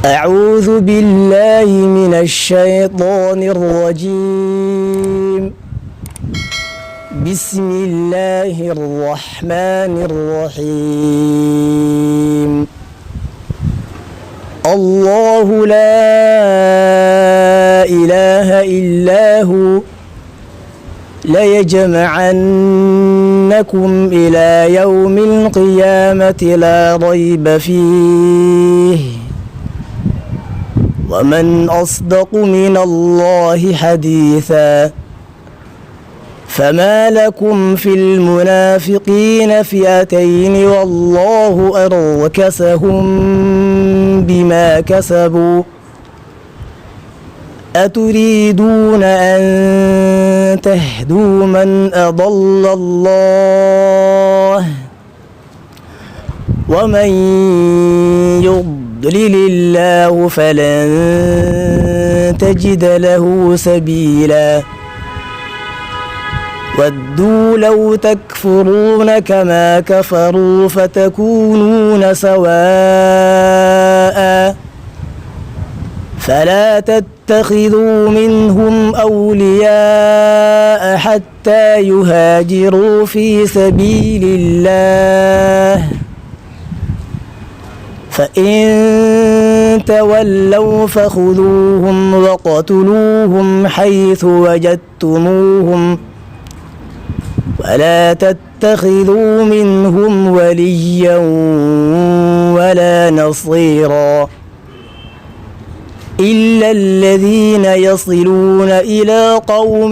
أعوذ بالله من الشيطان الرجيم. بسم الله الرحمن الرحيم. الله لا إله إلا هو ليجمعنكم إلى يوم القيامة لا ريب فيه ومن أصدق من الله حديثا. فما لكم في المنافقين فئتين والله أركسهم بما كسبوا أتريدون أن تهدوا من أضل الله ومن يضلل الله فلن تجد له سبيلا. ودوا لو تكفرون كما كفروا فتكونون سواء فلا تتخذوا منهم أولياء حتى يهاجروا في سبيل الله فإن تولوا فخذوهم وقتلوهم حيث وجدتموهم ولا تتخذوا منهم وليا ولا نصيرا إلا الذين يصلون إلى قوم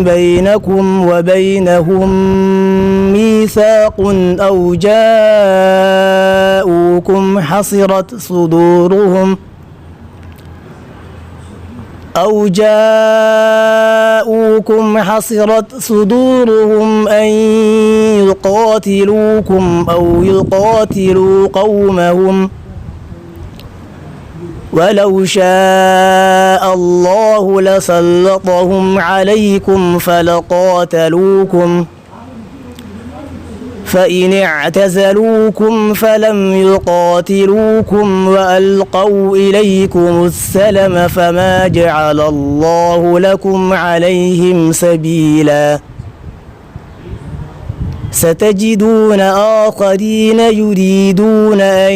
بينكم وبينهم ميثاق أو جاءوكم حصرت صدورهم أن يقاتلوكم أو يقاتلوا قومهم ولو شاء الله لسلطهم عليكم فلقاتلوكم فإن اعتزلوكم فلم يقاتلوكم وألقوا إليكم السلم فما جعل الله لكم عليهم سبيلا. ستجدون آخرين يريدون أن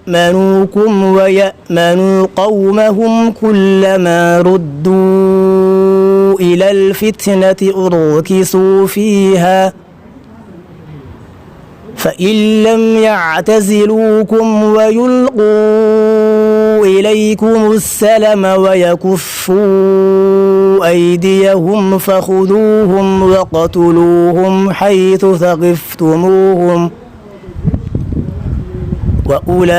يأمنوكم ويأمنوا قومهم كلما ردوا إلى الفتنة أركسوا فيها فإن لم يعتزلوكم ويلقوا إليكم السلم ويكفوا أيديهم فخذوهم وقتلوهم حيث ثقفتموهم وأولئكم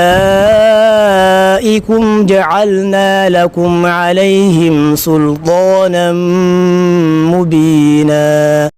جعلنا لكم عليهم سلطانا مبينا.